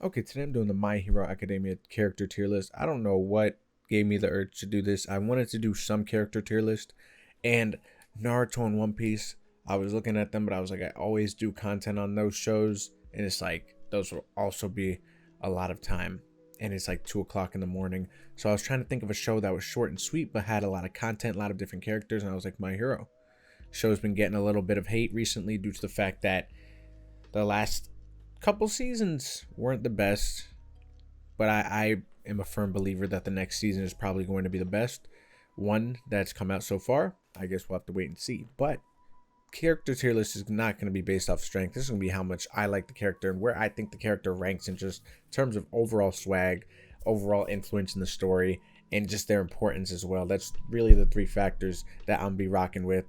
Okay, today I'm doing the My Hero Academia character tier list. I don't know what gave me the urge to do this. I wanted to do some character tier list, and Naruto and One Piece, I was looking at them, but I was like, I always do content on those shows, and it's like, those will also be a lot of time. And it's like 2 o'clock in the morning. So I was trying to think of a show that was short and sweet, but had a lot of content, a lot of different characters, and I was like, My Hero. Show's been getting a little bit of hate recently due to the fact that the last couple seasons weren't the best, but I am a firm believer that the next season is probably going to be the best one that's come out so far. I guess we'll have to wait and see. But character tier list is not going to be based off strength. This is going to be how much I like the character and where I think the character ranks in just terms of overall swag, overall influence in the story, and just their importance as well. That's really the three factors that I'm be rocking with.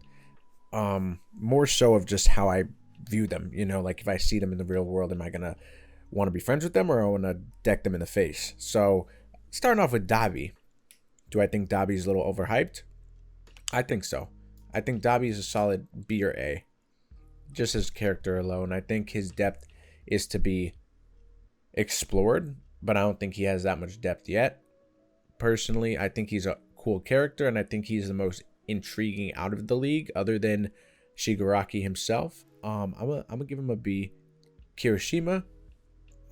More so of just how I view them, like if I see them in the real world, am I gonna want to be friends with them, or I want to deck them in the face? So starting off with Dabi, do I think Dabi's a little overhyped? I think so. I think Dabi is a solid B or A, just as character alone. I think his depth is to be explored, but I don't think he has that much depth yet. Personally, I think he's a cool character, and I think he's the most intriguing out of the league, other than Shigaraki himself. I'm gonna give him a B. Kirishima,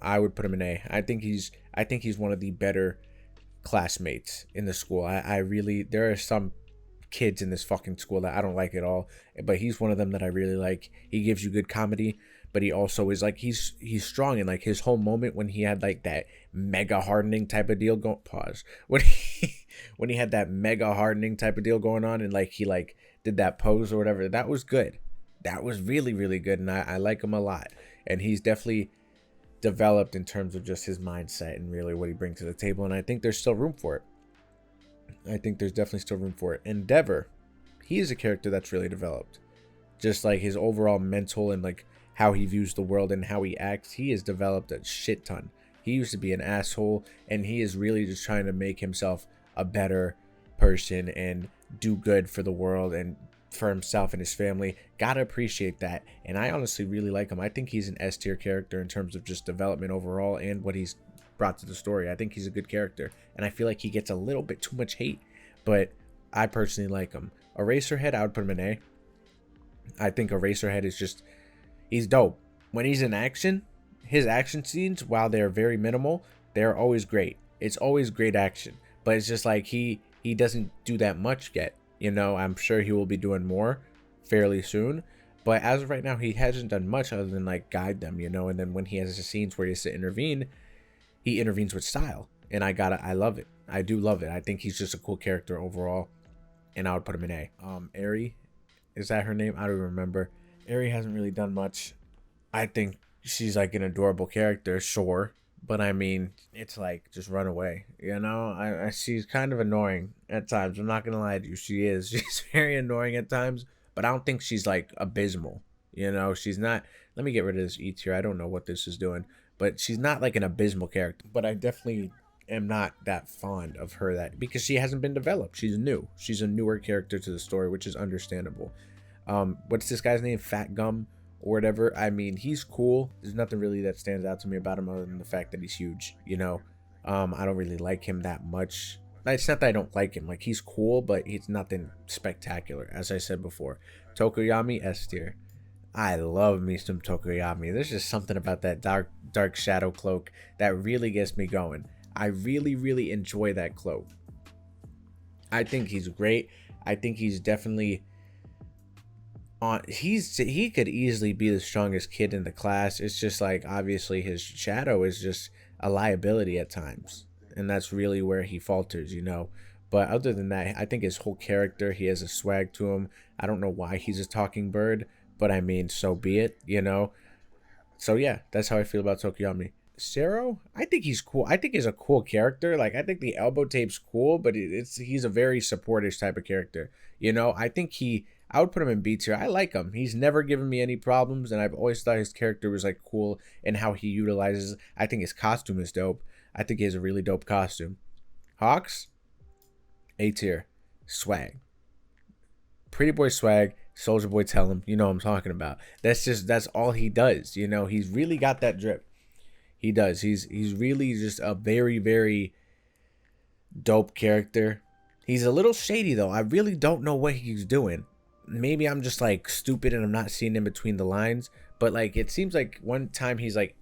I would put him in A. I think he's one of the better classmates in the school. I really, there are some kids in this fucking school that I don't like at all, but he's one of them that I really like. He gives you good comedy, but he also is like, he's strong, and like his whole moment when he had like that mega hardening type of deal pause when when he had that mega hardening type of deal going on, and like he like did that pose or whatever, that was good. That was really, really good, and I like him a lot. And he's definitely developed in terms of just his mindset and really what he brings to the table, and I think there's still room for it. I think there's definitely still room for it. Endeavor, he is a character that's really developed. Just like his overall mental and like how he views the world and how he acts, he has developed a shit ton. He used to be an asshole, and he is really just trying to make himself a better person and do good for the world and for himself and his family. Gotta appreciate that. And I honestly really like him. I think he's an S tier character in terms of just development overall and what he's brought to the story. I think he's a good character, and I feel like he gets a little bit too much hate, but I personally like him. Eraserhead, I would put him in A. I think Eraserhead is just, he's dope. When he's in action, his action scenes, while they're very minimal, they're always great. It's always great action, but it's just like he doesn't do that much yet. I'm sure he will be doing more fairly soon, but as of right now, he hasn't done much other than like guide them, and then when he has the scenes where he has to intervene, he intervenes with style, and I love it. I do love it. I think he's just a cool character overall, and I would put him in A. Eri, is that her name? I don't remember. Eri hasn't really done much. I think she's like an adorable character, sure, but I mean, it's like, just run away. She's kind of annoying at times. I'm not gonna lie to you, she is. She's very annoying at times, but I don't think she's like abysmal. She's not. Let me get rid of this E tier. I don't know what this is doing, but she's not like an abysmal character. But I definitely am not that fond of her, that because she hasn't been developed. She's new. She's a newer character to the story, which is understandable. What's this guy's name? Fat Gum or whatever. I mean, he's cool. There's nothing really that stands out to me about him other than the fact that he's huge. I don't really like him that much. It's not that I don't like him. Like, he's cool, but he's nothing spectacular, as I said before. Tokoyami, S tier. I love me some Tokoyami. There's just something about that dark shadow cloak that really gets me going. I really, really enjoy that cloak. I think he's great. I think he's definitely on. He could easily be the strongest kid in the class. It's just like, obviously his shadow is just a liability at times, and that's really where he falters. But other than that, I think his whole character, he has a swag to him. I don't know why he's a talking bird, but I mean, so be it. So yeah, that's how I feel about Tokoyami. Sero, I think he's cool. I think he's a cool character. Like, I think the elbow tape's cool, but he's a very supportive type of character. I think I would put him in B tier. I like him. He's never given me any problems, and I've always thought his character was like cool and how he utilizes. I think his costume is dope. I think he has a really dope costume. Hawks, A tier. Swag. Pretty boy swag. Soldier Boy tell him, what I'm talking about. That's all he does. He's really got that drip. He does. He's really just a very, very dope character. He's a little shady though. I really don't know what he's doing. Maybe I'm just like stupid and I'm not seeing in between the lines. But like it seems like one time he's like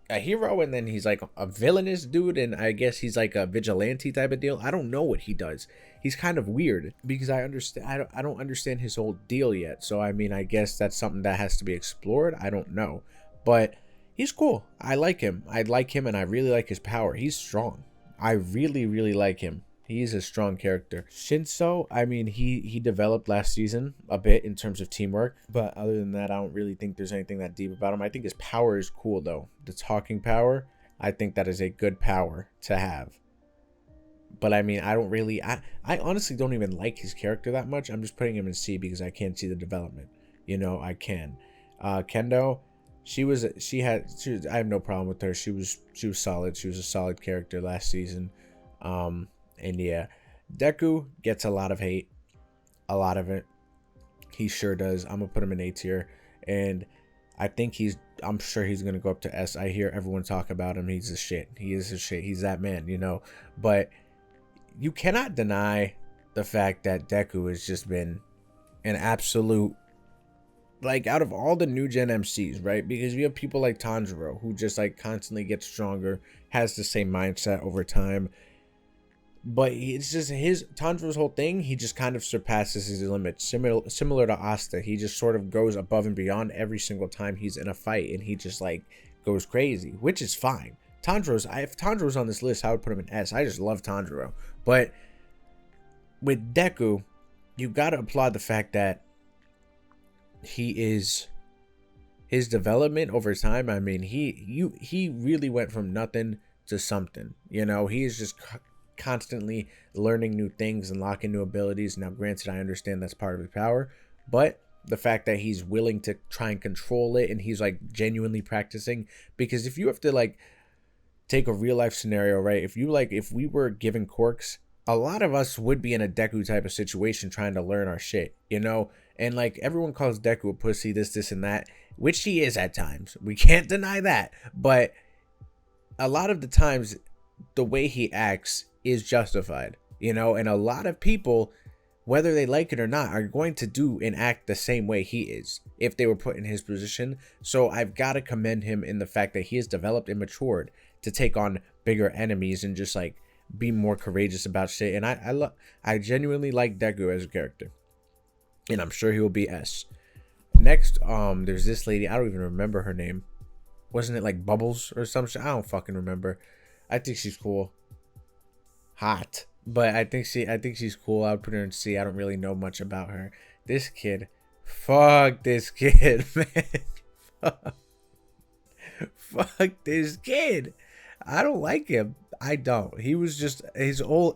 a hero and then he's like a villainous dude, and I guess he's like a vigilante type of deal. I don't know what he does. He's kind of weird because I don't understand his whole deal yet. So I mean, I guess that's something that has to be explored. I don't know. But he's cool. I like him. I like him and I really like his power. He's strong. I really, really like him. He's a strong character. Shinso, I mean, he developed last season a bit in terms of teamwork, but other than that, I don't really think there's anything that deep about him. I think his power is cool though. The talking power, I think that is a good power to have. But I mean, I honestly don't even like his character that much. I'm just putting him in C because I can't see the development. You know, I can. Kendo, I have no problem with her. She was solid. She was a solid character last season. And yeah, Deku gets a lot of hate, a lot of it. He sure does. I'm gonna put him in A tier, and I'm sure he's gonna go up to S. I hear everyone talk about him. He's a shit. He is a shit. He's that man, you know. But you cannot deny the fact that Deku has just been an absolute, like, out of all the new gen MCs, right? Because we have people like Tanjiro who just like constantly gets stronger, has the same mindset over time. But it's just Tanjiro's whole thing. He just kind of surpasses his limits. Similar to Asta, he just sort of goes above and beyond every single time he's in a fight, and he just like goes crazy, which is fine. If Tanjiro's on this list, I would put him in S. I just love Tanjiro. But with Deku, you gotta applaud the fact that his development over time. I mean, he really went from nothing to something. You know, he is just constantly learning new things and locking new abilities. Now granted, I understand that's part of his power, but the fact that he's willing to try and control it, and he's like genuinely practicing, because if you have to like take a real life scenario, right? If we were given quirks, a lot of us would be in a Deku type of situation trying to learn our shit, you know? And like everyone calls Deku a pussy, this and that, which he is at times. We can't deny that. But a lot of the times the way he acts is justified, you know, and a lot of people, whether they like it or not, are going to do and act the same way he is if they were put in his position. So I've got to commend him in the fact that he has developed and matured to take on bigger enemies and just like be more courageous about shit. And I genuinely like Deku as a character, and I'm sure he will be S. Next, there's this lady. I don't even remember her name. Wasn't it like Bubbles or some shit? I don't fucking remember. I think she's cool. Hot, but I think she's cool. I would put her in C. I don't really know much about her. This kid, fuck this kid, man. Fuck this kid. I don't like him. I don't. He was just his whole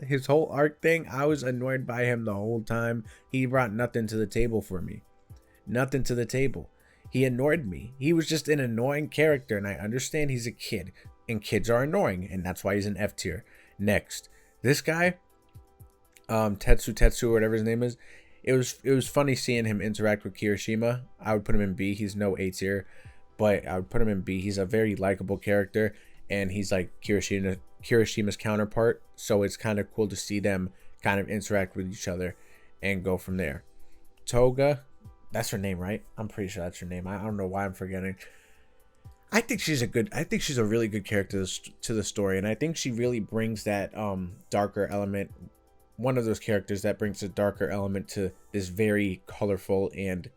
arc thing. I was annoyed by him the whole time. He brought nothing to the table for me. Nothing to the table. He annoyed me. He was just an annoying character, and I understand he's a kid, and kids are annoying, and that's why he's an F tier. Next. This guy, Tetsu, whatever his name is, it was funny seeing him interact with Kirishima. I would put him in B. He's no A tier, but I would put him in B. He's a very likable character, and he's like Kirishima's counterpart. So it's kind of cool to see them kind of interact with each other and go from there. Toga, that's her name, right? I'm pretty sure that's her name. I don't know why I'm forgetting. I think she's a really good character to the story, and I think she really brings that darker element. One of those characters that brings a darker element to this very colorful and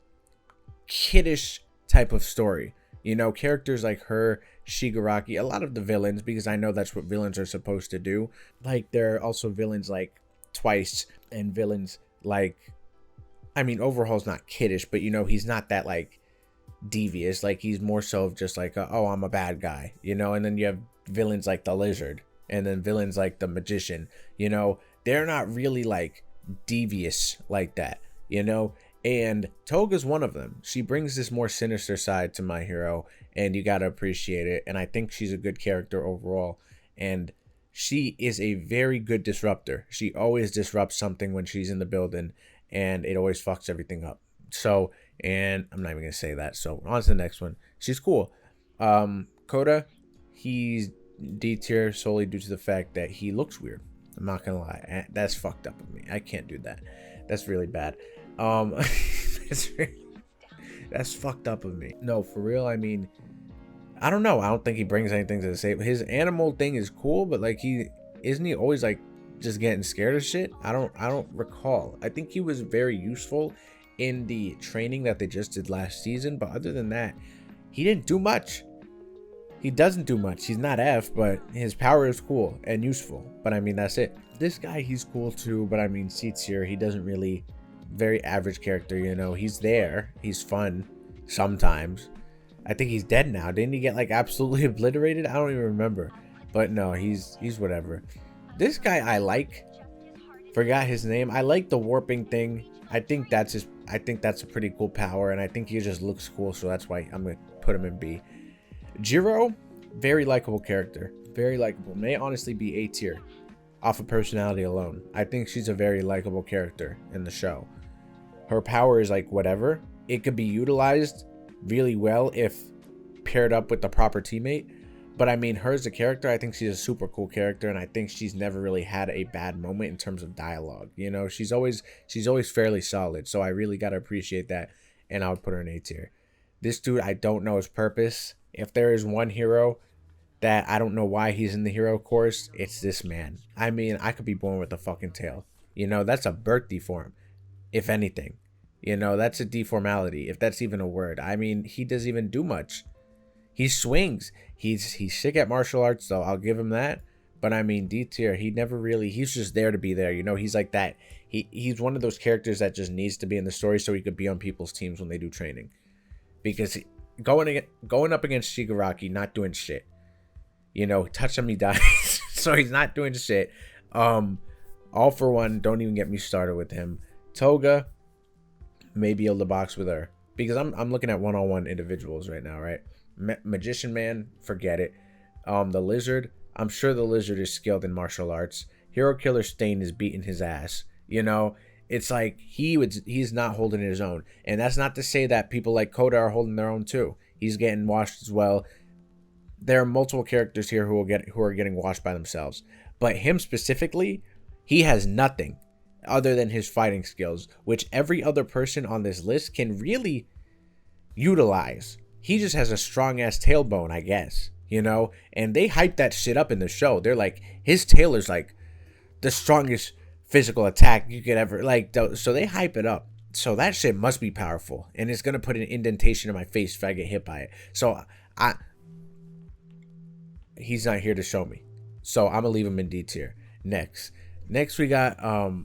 kiddish type of story. You know, characters like her, Shigaraki, a lot of the villains, because I know that's what villains are supposed to do. Like, there are also villains like Twice and villains like, I mean, Overhaul's not kiddish, but you know, he's not that like devious. Like, he's more so of just like oh, I'm a bad guy, you know. And then you have villains like the Lizard, and then villains like the Magician, you know. They're not really like devious like that, you know. And Toga's one of them. She brings this more sinister side to My Hero, and you gotta appreciate it. And I think she's a good character overall, and she is a very good disruptor. She always disrupts something when she's in the building, and it always fucks everything up. So, and I'm not even gonna say that. So on to the next one. She's cool. Koda, he's D tier solely due to the fact that he looks weird. I'm not gonna lie, that's fucked up of me. I can't do that. That's really bad. that's, that's fucked up of me. No, for real. I mean, I don't know. I don't think he brings anything to the table. His animal thing is cool, but like he always like just getting scared of shit? I don't recall. I think he was very useful in the training that they just did last season, but other than that, he didn't do much. He doesn't do much. He's not F, but his power is cool and useful. But I mean, that's it. This guy, he's cool too, but I mean, C tier, he doesn't really, very average character, you know. He's there. He's fun sometimes. I think he's dead now. Didn't he get like absolutely obliterated? I don't even remember. But no, he's whatever. This guy I like. Forgot his name. I like the warping thing. I think that's a pretty cool power, and I think he just looks cool, so that's why I'm gonna put him in B. Jiro, very likable character. Very likable. May honestly be A tier off of personality alone. I think she's a very likable character in the show. Her power is like whatever. It could be utilized really well if paired up with the proper teammate. But I mean, her as a character, I think she's a super cool character, and I think she's never really had a bad moment in terms of dialogue. You know, she's always fairly solid. So I really gotta appreciate that, and I would put her in A tier. This dude, I don't know his purpose. If there is one hero that I don't know why he's in the hero course, it's this man. I mean, I could be born with a fucking tail. You know, that's a birth deform, if anything. You know, that's a deformality, if that's even a word. I mean, he doesn't even do much. He swings. He's sick at martial arts, though. I'll give him that. But I mean, D tier, he never really, he's just there to be there. You know, he's like that. He's one of those characters that just needs to be in the story so he could be on people's teams when they do training. Because going up against Shigaraki, not doing shit. You know, touch him, he dies. So he's not doing shit. All for one, don't even get me started with him. Toga, may be able to box with her. Because I'm looking at one-on-one individuals right now, right? Magician Man, forget it. The Lizard, I'm sure the Lizard is skilled in martial arts. Hero Killer Stain is beating his ass. You know, it's like he's not holding his own. And that's not to say that people like Koda are holding their own too. He's getting washed as well. There are multiple characters here who are getting washed by themselves. But him specifically, he has nothing other than his fighting skills, which every other person on this list can really utilize. He just has a strong ass tailbone, I guess, you know, and they hype that shit up in the show. They're like, his tail is like the strongest physical attack you could ever, like, so they hype it up. So that shit must be powerful, and it's gonna put an indentation in my face if I get hit by it. So he's not here to show me, so I'm gonna leave him in D tier. Next we got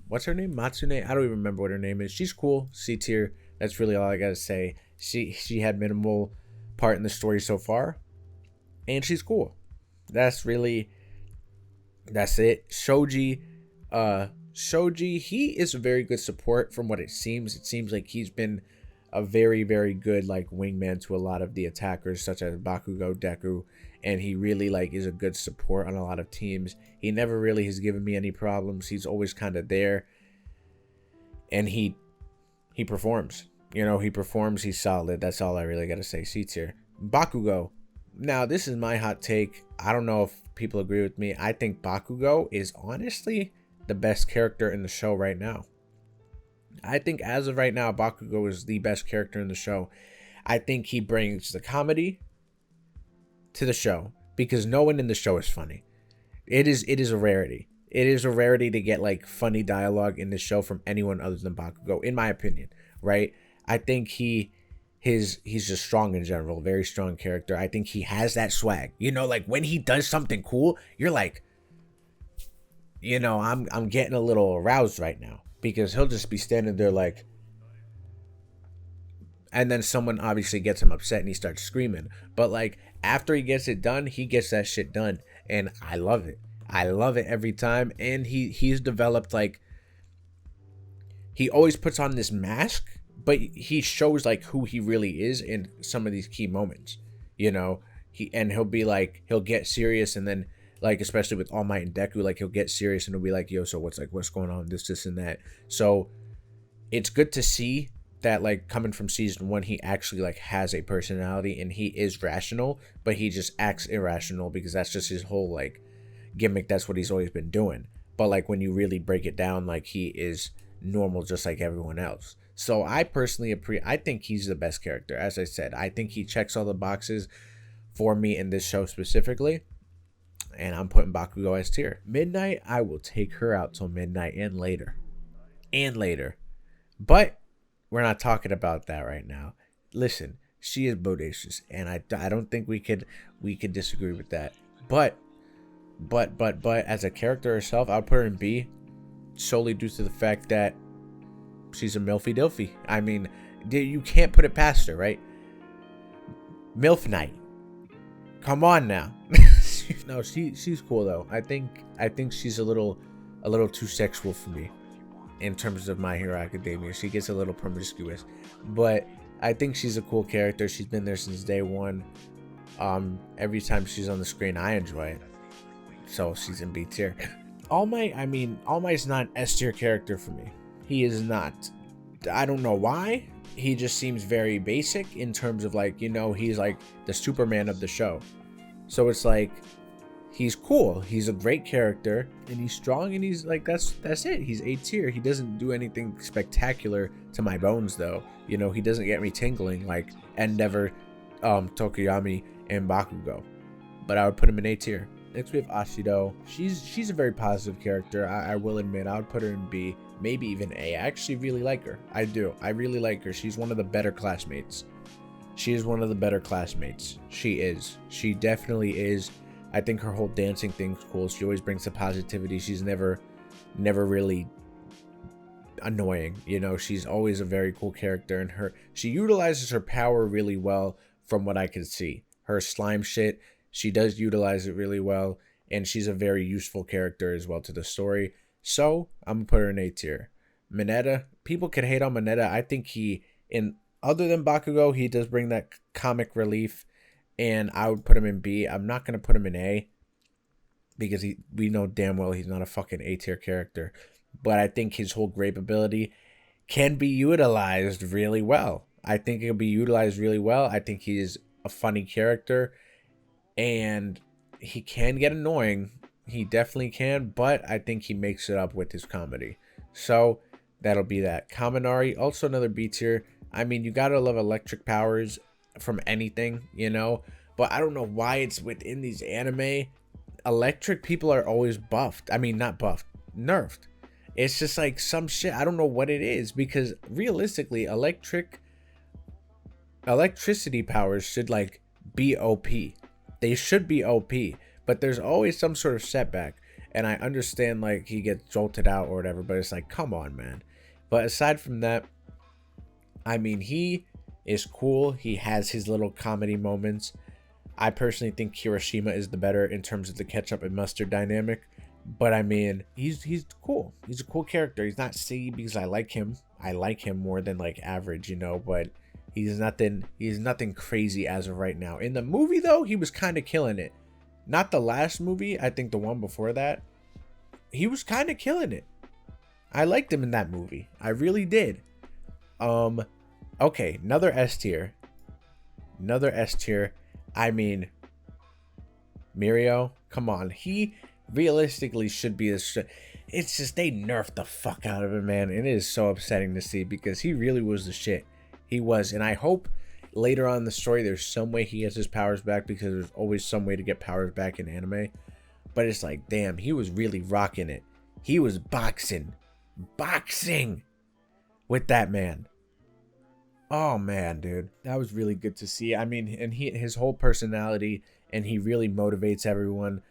what's her name? Matsune. I don't even remember what her name is. She's cool. C tier. That's really all I gotta say. She had minimal part in the story so far, and she's cool. That's it. Shoji, he is a very good support from what it seems. It seems like he's been a very, very good like wingman to a lot of the attackers such as Bakugo, Deku, and he really like is a good support on a lot of teams. He never really has given me any problems. He's always kind of there, and he performs. You know, he performs. He's solid. That's all I really gotta say. C tier. Bakugo. Now, this is my hot take. I don't know if people agree with me. I think Bakugo is honestly the best character in the show right now. I think as of right now, Bakugo is the best character in the show. I think he brings the comedy to the show because no one in the show is funny. It is a rarity. It is a rarity to get like funny dialogue in the show from anyone other than Bakugo, in my opinion, right? I think he's just strong in general, very strong character. I think he has that swag. You know, like when he does something cool, you're like, you know, I'm getting a little aroused right now because he'll just be standing there like, and then someone obviously gets him upset and he starts screaming. But like after he gets it done, he gets that shit done, and I love it. I love it every time. And he's developed like, he always puts on this mask, but he shows like who he really is in some of these key moments, you know. He'll be like, he'll get serious, and then like especially with All Might and Deku, like he'll get serious and he'll be like, yo, so what's going on, this and that. So it's good to see that like coming from season 1, he actually like has a personality and he is rational, but he just acts irrational because that's just his whole like gimmick. That's what he's always been doing. But like when you really break it down, like he is normal just like everyone else. So I personally I think he's the best character. As I said, I think he checks all the boxes for me in this show specifically, and I'm putting Bakugo as tier. Midnight, I will take her out till midnight and later. And later. But we're not talking about that right now. Listen, she is bodacious, and I don't think we could disagree with that. But as a character herself, I'll put her in B solely due to the fact that she's a milfy dilfy. I mean, you can't put it past her, right? MILF night. Come on now. No, she's cool though. I think she's a little too sexual for me in terms of My Hero Academia. She gets a little promiscuous, but I think she's a cool character. She's been there since day one. Every time she's on the screen, I enjoy it. So she's in B tier. All Might's not an S tier character for me. He is not. I don't know why. He just seems very basic in terms of like, he's like the Superman of the show. So it's like, he's cool. He's a great character and he's strong and he's like, that's it. He's A tier. He doesn't do anything spectacular to my bones though. He doesn't get me tingling like Endeavor, Tokoyami, and Bakugo. But I would put him in A tier. Next we have Ashido. She's a very positive character. I will admit I would put her in B, maybe even A. I actually really like her. I do. I really like her. She's one of the better classmates. She is one of the better classmates. She is. She definitely is. I think her whole dancing thing's cool. She always brings the positivity. She's never really annoying. She's always a very cool character, and she utilizes her power really well from what I can see. Her slime shit, she does utilize it really well, and she's a very useful character as well to the story. So I'm gonna put her in A tier. Mineta, people can hate on Mineta. I think other than Bakugo, he does bring that comic relief, and I would put him in B. I'm not gonna put him in A because we know damn well he's not a fucking A tier character. But I think his whole grape ability can be utilized really well. I think it can be utilized really well. I think he's a funny character, and he can get annoying. He definitely can, but I think he makes it up with his comedy. So that'll be that. Kaminari, also another B tier. I mean, you gotta love electric powers from anything, but I don't know why it's within these anime. Electric people are always buffed. I mean, not buffed, nerfed. It's just like some shit. I don't know what it is, because realistically, electricity powers should like be OP. They should be OP, but there's always some sort of setback. And I understand like he gets jolted out or whatever, but it's like, come on, man. But aside from that, I mean, he is cool. He has his little comedy moments. I personally think Kirishima is the better in terms of the ketchup and mustard dynamic. But I mean, he's cool. He's a cool character. He's not C because I like him. I like him more than like average, but he's nothing crazy as of right now. In the movie though, he was kind of killing it. Not the last movie, I think the one before that. He was kind of killing it. I liked him in that movie. I really did. Okay, another S tier. I mean, Mirio, come on. He realistically should be it's just they nerfed the fuck out of him, man. And it is so upsetting to see because he really was the shit. He was, and I hope later on in the story there's some way he gets his powers back, because there's always some way to get powers back in anime. But it's like, damn, he was really rocking it. He was boxing with that man. Oh man, dude, that was really good to see. I mean, and his whole personality, and he really motivates everyone.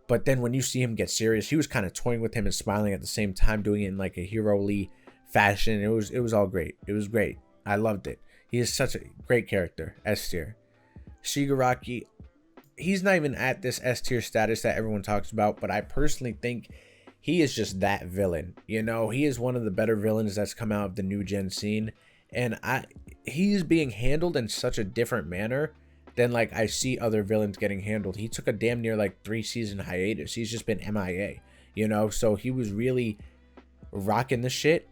But then when you see him get serious, he was kind of toying with him and smiling at the same time, doing it in like a hero-ly fashion. It was all great. It was great. I loved it. He is such a great character. S tier. Shigaraki, he's not even at this S tier status that everyone talks about, but I personally think he is just that villain. He is one of the better villains that's come out of the new gen scene, and he's being handled in such a different manner than like I see other villains getting handled. He took a damn near like 3-season hiatus. He's just been MIA, so he was really rocking the shit.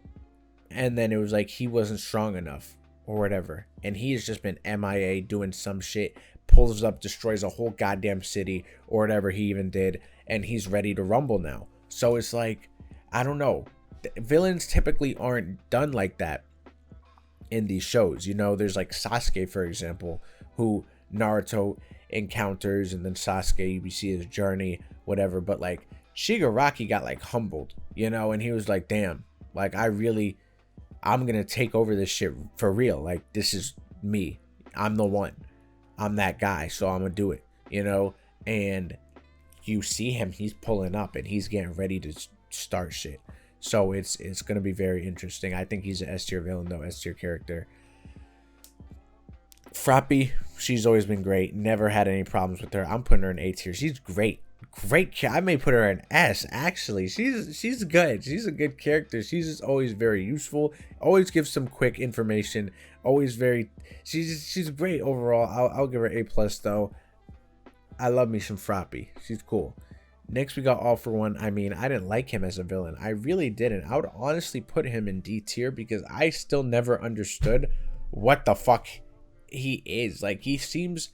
and then it was like he wasn't strong enough or whatever, and he has just been MIA doing some shit, pulls up, destroys a whole goddamn city or whatever he even did, and he's ready to rumble now. So it's like, I don't know, villains typically aren't done like that in these shows. You know, there's like Sasuke, for example, who Naruto encounters, and then Sasuke, you see his journey, whatever, but like Shigaraki got like humbled, you know, and he was like, damn, like I'm gonna take over this shit for real. Like, this is me. I'm the one. I'm that guy. So I'm gonna do it, you know? And you see him, he's pulling up and he's getting ready to start shit. So it's gonna be very interesting. I think he's an S tier villain though, S tier character. Frappy, she's always been great. Never had any problems with her. I'm putting her in A tier. She's great. I may put her in S, actually. She's good. She's a good character. She's just always very useful, always gives some quick information, always very, she's great overall. I'll give her A plus though. I love me some Frappy. She's cool. Next we got All For One. I mean, I didn't like him as a villain. I really didn't. I would honestly put him in D tier because I still never understood what the fuck he is. Like, he seems,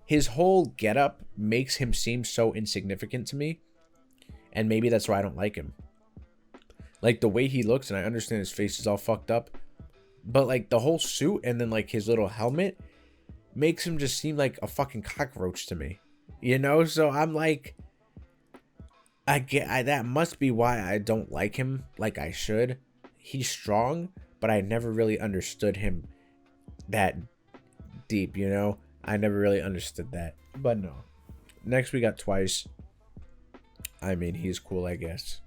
his whole getup makes him seem so insignificant to me, and maybe that's why I don't like him. Like, the way he looks, and I understand his face is all fucked up, but like the whole suit and then like his little helmet makes him just seem like a fucking cockroach to me, you know? So I'm like, that must be why I don't like him like I should. He's strong, but I never really understood him that deep, you know? I never really understood that. But no. Next we got Twice. I mean, he's cool, I guess.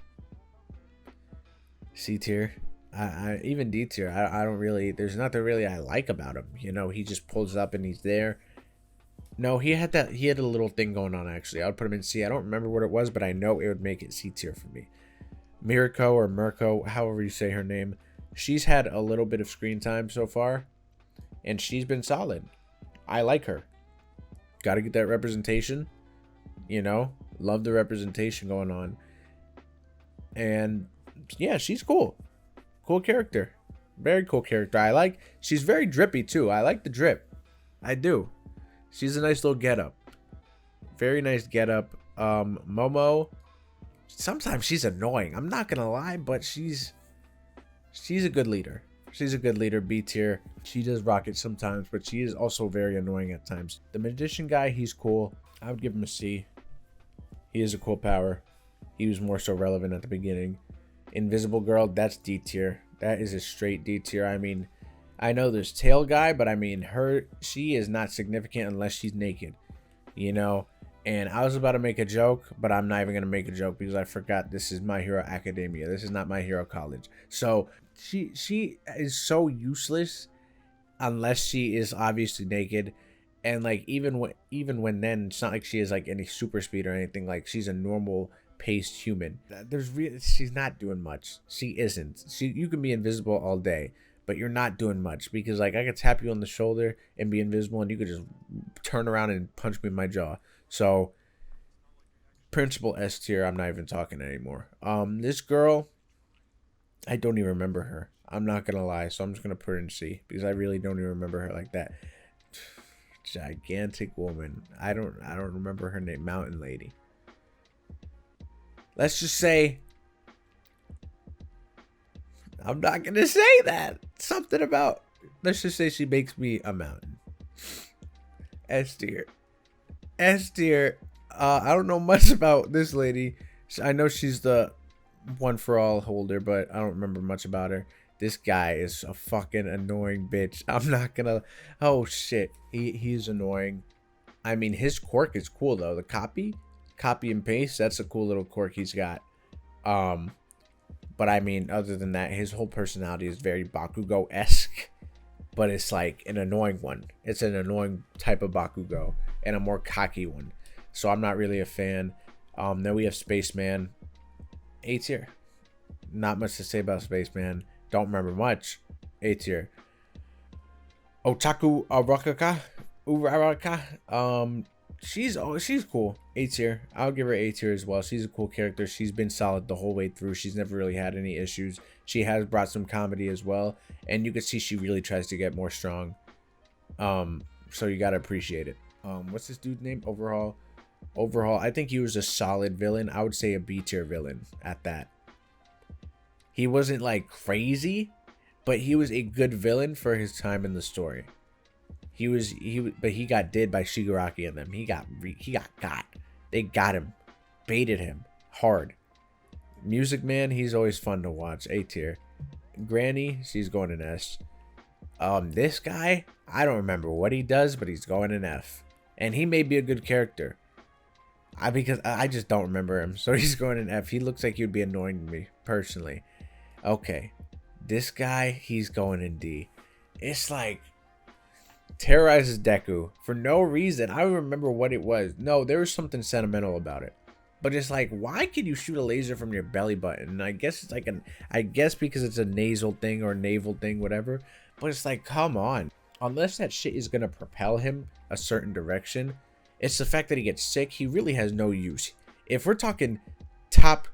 C tier. I even D tier. I don't really, there's nothing really I like about him. You know, he just pulls up and he's there. No, he had a little thing going on, actually. I would put him in C. I don't remember what it was, but I know it would make it C tier for me. Mirko or Mirko, however you say her name, she's had a little bit of screen time so far, and she's been solid. I like her. Got to get that representation, you know? Love the representation going on. And yeah, she's cool. Cool character. Very cool character. She's very drippy too. I like the drip. I do. She's a nice little getup. Very nice getup. Momo, sometimes she's annoying. I'm not gonna lie, but she's a good leader. She's a good leader, B tier. She does rock it sometimes, but she is also very annoying at times. The magician guy, he's cool. I would give him a C. He is a cool power. He was more so relevant at the beginning. Invisible girl, that's D tier. That is a straight D tier. I mean, I know there's tail guy, but I mean, she is not significant unless she's naked, you know? And I was about to make a joke, but I'm not even going to make a joke because I forgot this is My Hero Academia. This is not My Hero College. So she is so useless unless she is obviously naked. And like, even when then, it's not like she is like any super speed or anything. Like, she's a normal paced human. She's not doing much. She isn't. You can be invisible all day, but you're not doing much because like I could tap you on the shoulder and be invisible and you could just turn around and punch me in my jaw. So principal S tier, I'm not even talking anymore. This girl, I don't even remember her. I'm not gonna lie, so I'm just gonna put her in C because I really don't even remember her like that. Gigantic woman. I don't remember her name. Mountain Lady. Let's just say, I'm not gonna say that. Something about, let's just say she makes me a mountain. S tier. S tier. I don't know much about this lady. I know she's the one for all holder, but I don't remember much about her. This guy is a fucking annoying bitch. I'm not gonna, oh shit. He's annoying. I mean, his quirk is cool though. The copy and paste, that's a cool little quirk he's got. But I mean, other than that, his whole personality is very Bakugo-esque, but it's like an annoying one. It's an annoying type of Bakugo and a more cocky one. So I'm not really a fan. Then we have Spaceman. A tier. Not much to say about Spaceman. Don't remember much. A tier. Otaku Uraraka. she's cool. A tier. I'll give her A tier as well. She's a cool character. She's been solid the whole way through. She's never really had any issues. She has brought some comedy as well, and you can see she really tries to get more strong. So you gotta appreciate it. What's this dude's name? Overhaul, I think he was a solid villain. I would say a B tier villain at that. He wasn't like crazy, but he was a good villain for his time in the story. But he got did by Shigaraki and them. He got. They got him, baited him hard. Music Man, he's always fun to watch. A tier. Granny, she's going in S. This guy, I don't remember what he does, but he's going in F, and he may be a good character. Because I just don't remember him, so he's going in F. He looks like he'd be annoying to me personally. Okay, this guy, he's going in D. It's like terrorizes Deku for no reason. I don't remember what it was. No, there was something sentimental about it. But it's like, why can you shoot a laser from your belly button? And I guess it's like I guess because it's a nasal thing or naval thing, whatever. But it's like, come on. Unless that shit is gonna propel him a certain direction, it's the fact that he gets sick. He really has no use. If we're talking top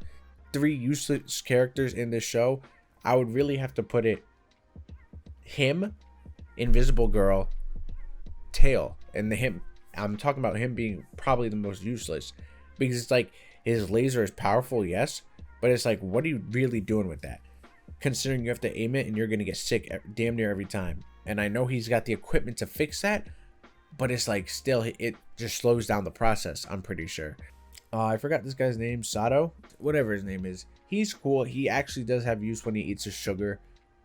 3 useless characters in this show, I would really have to put it him, Invisible Girl, Tail, and I'm talking about him being probably the most useless, because it's like his laser is powerful, yes, but it's like, what are you really doing with that, considering you have to aim it and you're gonna get sick damn near every time? And I know he's got the equipment to fix that, but it's like, still, it just slows down the process, I'm pretty sure. I forgot this guy's name. Sato, whatever his name is. He's cool. He actually does have use when he eats his sugar.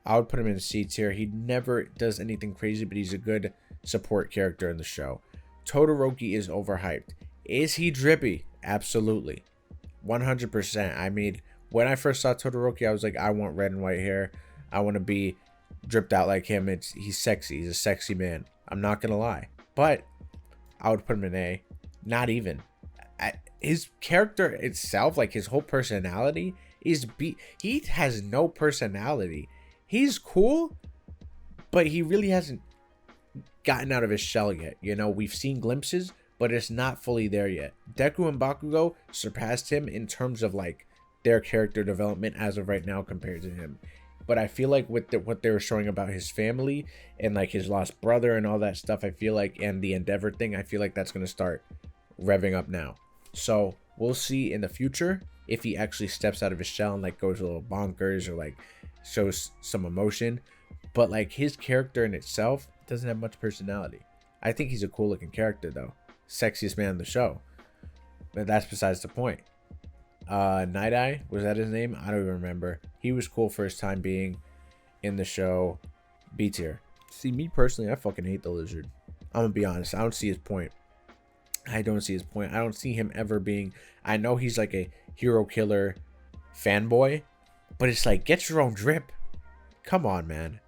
I would put him in C tier. He never does anything crazy, but he's a good support character in the show. Todoroki is overhyped. Is he drippy? Absolutely. 100%. I mean, when I first saw Todoroki, I was like, I want red and white hair. I want to be dripped out like him. He's sexy. He's a sexy man. I'm not going to lie. But I would put him in A. Not even. His character itself, like his whole personality, he has no personality. He's cool, but he really hasn't gotten out of his shell yet. You know, we've seen glimpses, but it's not fully there yet. Deku and Bakugo surpassed him in terms of like their character development as of right now compared to him. But I feel like with what they were showing about his family and like his lost brother and all that stuff, I feel like, and the Endeavor thing, I feel like that's going to start revving up now. So we'll see in the future if he actually steps out of his shell and like goes a little bonkers or like shows some emotion. But like his character in itself doesn't have much personality. I think he's a cool looking character though. Sexiest man in the show. But that's besides the point. Night Eye, was that his name? I don't even remember. He was cool for his time being in the show. B tier. See, me personally, I fucking hate the lizard. I'm gonna be honest. I don't see his point. I don't see his point. I don't see him ever being... I know he's like a hero killer fanboy, but it's like, get your own drip. Come on, man.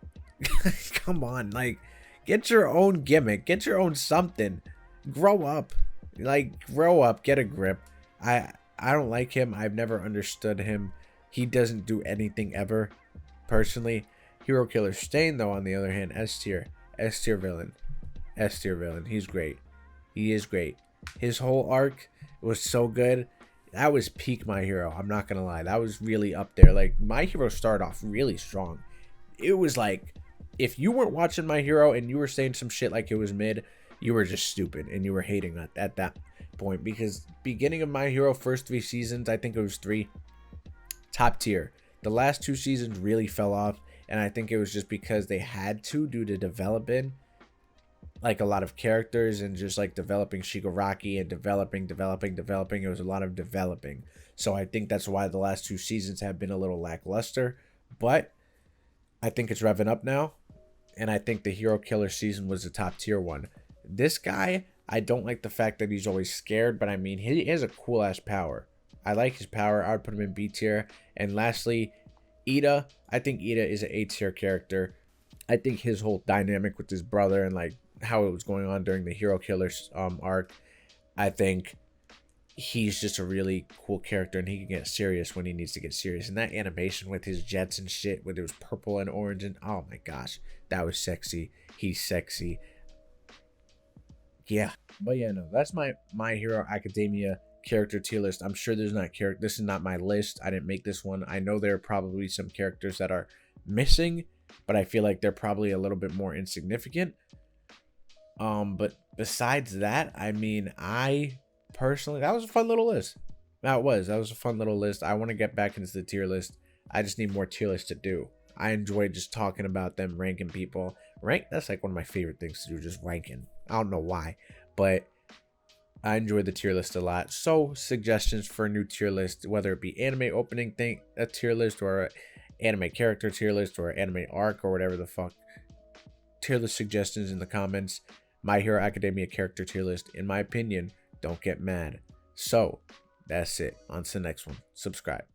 Come on. Like, get your own gimmick. Get your own something. Grow up. Like, grow up. Get a grip. I don't like him. I've never understood him. He doesn't do anything ever, personally. Hero Killer Stain, though, on the other hand, S tier. S tier villain. S tier villain. He's great. He is great. His whole arc was so good. That was peak My Hero. I'm not gonna lie. That was really up there. Like, My Hero started off really strong. It was like, if you weren't watching My Hero and you were saying some shit like it was mid, you were just stupid and you were hating at that point. Because beginning of My Hero, first 3 seasons, I think it was 3, top tier. The last 2 seasons really fell off, and I think it was just because they had to, due to developing like a lot of characters and just like developing Shigaraki and developing. It was a lot of developing. So I think that's why the last 2 seasons have been a little lackluster. But I think it's revving up now. And I think the Hero Killer season was the top tier one. This guy, I don't like the fact that he's always scared. But I mean, he has a cool ass power. I like his power. I would put him in B tier. And lastly, Ida. I think Ida is an A tier character. I think his whole dynamic with his brother and like how it was going on during the Hero Killers arc, I think he's just a really cool character, and he can get serious when he needs to get serious. And that animation with his jets and shit, with it was purple and orange, and oh my gosh, that was sexy. He's sexy. Yeah, but yeah, no, that's My Hero Academia character tier list. I'm sure there's not character. This is not my list. I didn't make this one. I know there are probably some characters that are missing, but I feel like they're probably a little bit more insignificant. But besides that, I mean, I personally, that was a fun little list. That was a fun little list. I want to get back into the tier list. I just need more tier lists to do. I enjoy just talking about them, ranking people. That's like one of my favorite things to do, just ranking. I don't know why, but I enjoy the tier list a lot. So suggestions for a new tier list, whether it be anime opening thing, a tier list, or a anime character tier list, or anime arc, or whatever the fuck. Tier list suggestions in the comments. My Hero Academia character tier list, in my opinion, don't get mad. So that's it. On to the next one. Subscribe.